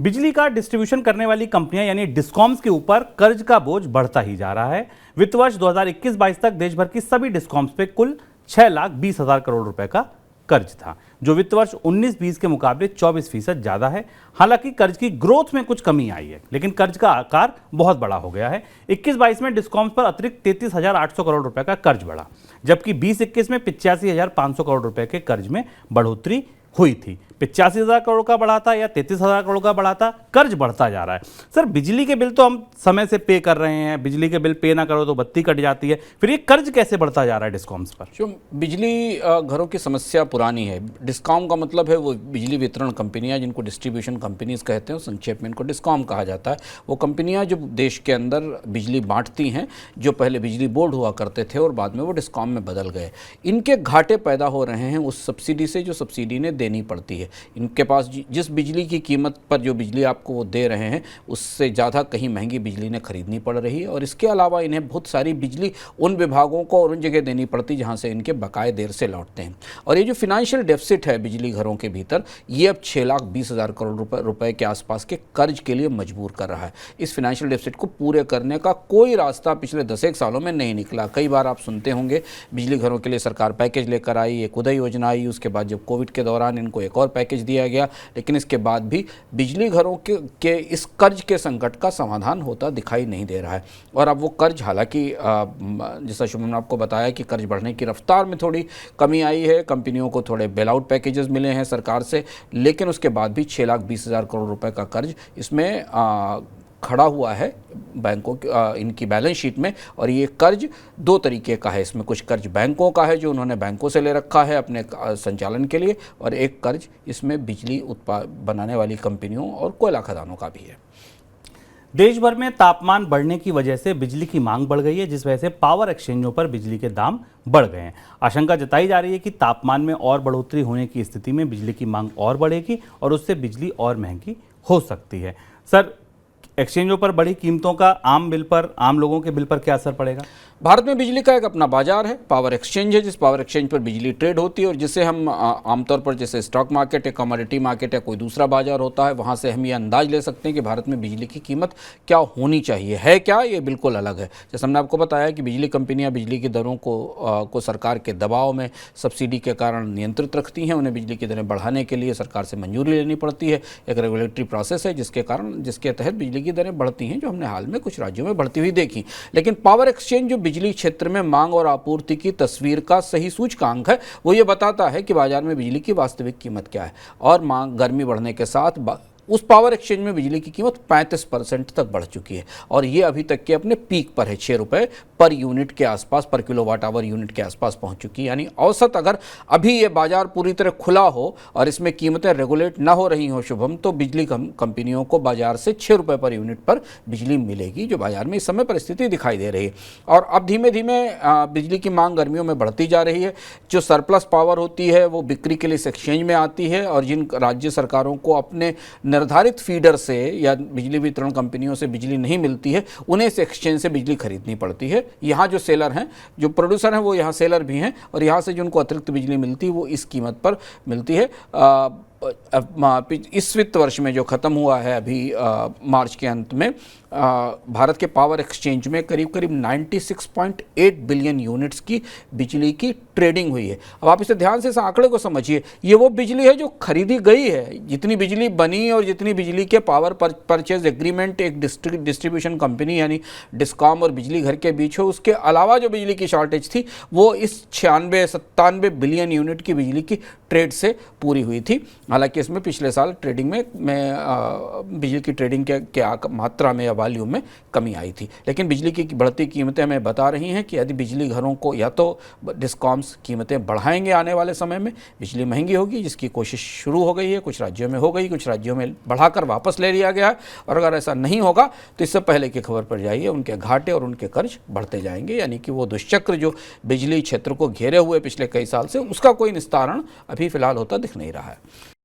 बिजली का डिस्ट्रीब्यूशन करने वाली कंपनियां यानी डिस्कॉम्स के ऊपर कर्ज का बोझ बढ़ता ही जा रहा है। वित्त वर्ष 2021-22 तक देश भर की सभी डिस्कॉम्स पे कुल 6,20,000 करोड़ रुपए का कर्ज था, जो वित्त वर्ष 19-20 के मुकाबले 24% ज्यादा है। हालांकि कर्ज की ग्रोथ में कुछ कमी आई है, लेकिन कर्ज का आकार बहुत बड़ा हो गया है। 21-22 में डिस्कॉम्स पर अतिरिक्त 33,800 करोड़ रुपए का कर्ज बढ़ा, जबकि 20-21 में 85,500 करोड़ रुपए के कर्ज में बढ़ोतरी हुई थी। 85,000 करोड़ का बढ़ा था या 33,000 करोड़ का बढ़ा था, कर्ज बढ़ता जा रहा है। सर, बिजली के बिल तो हम समय से पे कर रहे हैं, बिजली के बिल पे ना करो तो बत्ती कट जाती है, फिर ये कर्ज कैसे बढ़ता जा रहा है डिस्कॉम्स पर? जो बिजली घरों की समस्या पुरानी है। डिस्कॉम का मतलब है वो बिजली वितरण कंपनियां, जिनको डिस्ट्रीब्यूशन कंपनीज कहते हैं, संक्षेप में इनको डिस्कॉम कहा जाता है। वो कंपनियां जो देश के अंदर बिजली बांटती हैं, जो पहले बिजली बोर्ड हुआ करते थे और बाद में वो डिस्कॉम में बदल गए। इनके घाटे पैदा हो रहे हैं उस सब्सिडी से जो सब्सिडी इन्हें देनी पड़ती है। इनके पास जिस बिजली की कीमत पर जो बिजली आपको वो दे रहे हैं, उससे ज़्यादा कहीं महंगी बिजली इन्हें खरीदनी पड़ रही है। और इसके अलावा इन्हें बहुत सारी बिजली उन विभागों को और उन जगह देनी पड़ती जहाँ से इनके बकाये देर से लौटते हैं। और ये जो फिनेंशियल डेफिसिट है बिजली घरों के भीतर, ये अब 6,20,000 करोड़ रुपए के आसपास के कर्ज के लिए मजबूर कर रहा है। इस फिनेंशियल डेफिसिट को पूरे करने का कोई रास्ता पिछले 10 सालों में नहीं निकला। कई बार आप सुनते होंगे बिजली घरों के लिए सरकार पैकेज लेकर आई, एक उदय योजना आई, उसके बाद जब कोविड के दौरान इनको एक और पैकेज दिया गया, लेकिन इसके बाद भी बिजली घरों के इस कर्ज के संकट का समाधान होता दिखाई नहीं दे रहा है। और अब वो कर्ज, हालांकि जैसा शुभम ने आपको बताया कि कर्ज बढ़ने की रफ्तार में थोड़ी कमी आई है, कंपनियों को थोड़े बेल आउट पैकेजेस मिले हैं सरकार से, लेकिन उसके बाद भी 6,20,000 करोड़ रुपए का कर्ज इसमें खड़ा हुआ है बैंकों इनकी बैलेंस शीट में। और ये कर्ज दो तरीके का है। इसमें कुछ कर्ज बैंकों का है जो उन्होंने बैंकों से ले रखा है अपने संचालन के लिए, और एक कर्ज इसमें बिजली बनाने वाली कंपनियों और कोयला खदानों का भी है। देश भर में तापमान बढ़ने की वजह से बिजली की मांग बढ़ गई है, जिस वजह से पावर एक्सचेंजों पर बिजली के दाम बढ़ गए हैं। आशंका जताई जा रही है कि तापमान में और बढ़ोतरी होने की स्थिति में बिजली की मांग और बढ़ेगी और उससे बिजली और महंगी हो सकती है। सर, एक्सचेंजों पर बढ़ी कीमतों का आम लोगों के बिल पर क्या असर पड़ेगा? भारत में बिजली का एक अपना बाजार है, पावर एक्सचेंज है, जिस पावर एक्सचेंज पर बिजली ट्रेड होती है और जिसे हम आमतौर पर जैसे स्टॉक मार्केट है, कमोडिटी मार्केट है, कोई दूसरा बाजार होता है, वहाँ से हम ये अंदाज ले सकते हैं कि भारत में बिजली की कीमत क्या होनी चाहिए। है क्या, ये बिल्कुल अलग है। जैसे हमने आपको बताया कि बिजली कंपनियाँ बिजली की दरों को सरकार के दबाव में, सब्सिडी के कारण नियंत्रित रखती हैं। उन्हें बिजली की दरें बढ़ाने के लिए सरकार से मंजूरी लेनी पड़ती है। एक रेगुलेटरी प्रोसेस है जिसके तहत बिजली की दरें बढ़ती हैं, जो हमने हाल में कुछ राज्यों में बढ़ती हुई देखी। लेकिन पावर एक्सचेंज जो बिजली क्षेत्र में मांग और आपूर्ति की तस्वीर का सही सूचकांक है, वो ये बताता है कि बाजार में बिजली की वास्तविक कीमत क्या है। और मांग, गर्मी बढ़ने के साथ उस पावर एक्सचेंज में बिजली की कीमत 35% तक बढ़ चुकी है और ये अभी तक के अपने पीक पर है। 6 रुपये पर यूनिट के आसपास, पर किलोवाट आवर यूनिट के आसपास पहुंच चुकी है। यानी औसत अगर अभी ये बाजार पूरी तरह खुला हो और इसमें कीमतें रेगुलेट ना हो रही हो शुभम, तो बिजली कंपनियों को बाजार से 6 रुपये पर यूनिट पर बिजली मिलेगी, जो बाजार में इस समय परिस्थिति दिखाई दे रही है। और अब धीमे धीमे बिजली की मांग गर्मियों में बढ़ती जा रही है। जो सरप्लस पावर होती है वो बिक्री के लिए इस एक्सचेंज में आती है और जिन राज्य सरकारों को अपने निर्धारित फीडर से या बिजली वितरण कंपनियों से बिजली नहीं मिलती है, उन्हें इस एक्सचेंज से बिजली खरीदनी पड़ती है। यहाँ जो सेलर हैं, जो प्रोड्यूसर हैं, वो यहाँ सेलर भी हैं और यहाँ से जो उनको अतिरिक्त बिजली मिलती है वो इस कीमत पर मिलती है। इस वित्त वर्ष में जो ख़त्म हुआ है अभी मार्च के अंत में, भारत के पावर एक्सचेंज में करीब 96.8 बिलियन यूनिट्स की बिजली की ट्रेडिंग हुई है। अब आप इसे ध्यान से इस आंकड़े को समझिए। ये वो बिजली है जो खरीदी गई है। जितनी बिजली बनी और जितनी बिजली के पावर परचेज एग्रीमेंट एक डिस्ट्रीब्यूशन कंपनी यानी डिस्कॉम और बिजली घर के बीच हो, उसके अलावा जो बिजली की शॉर्टेज थी वो इस 96-97 बिलियन यूनिट की बिजली की ट्रेड से पूरी हुई थी। हालांकि इसमें पिछले साल ट्रेडिंग में बिजली की ट्रेडिंग के मात्रा में या वॉल्यूम में कमी आई थी। लेकिन बिजली की बढ़ती कीमतें हमें बता रही हैं कि यदि बिजली घरों को, या तो डिस्कॉम्स कीमतें बढ़ाएंगे आने वाले समय में, बिजली महंगी होगी, जिसकी कोशिश शुरू हो गई है, कुछ राज्यों में हो गई, कुछ राज्यों में बढ़ाकर वापस ले लिया गया है। और अगर ऐसा नहीं होगा तो इससे पहले की खबर पर जाइए, उनके घाटे और उनके कर्ज बढ़ते जाएंगे। यानी कि वो दुष्चक्र जो बिजली क्षेत्र को घेरे हुए पिछले कई साल से, उसका कोई निस्तारण अभी फिलहाल होता दिख नहीं रहा है।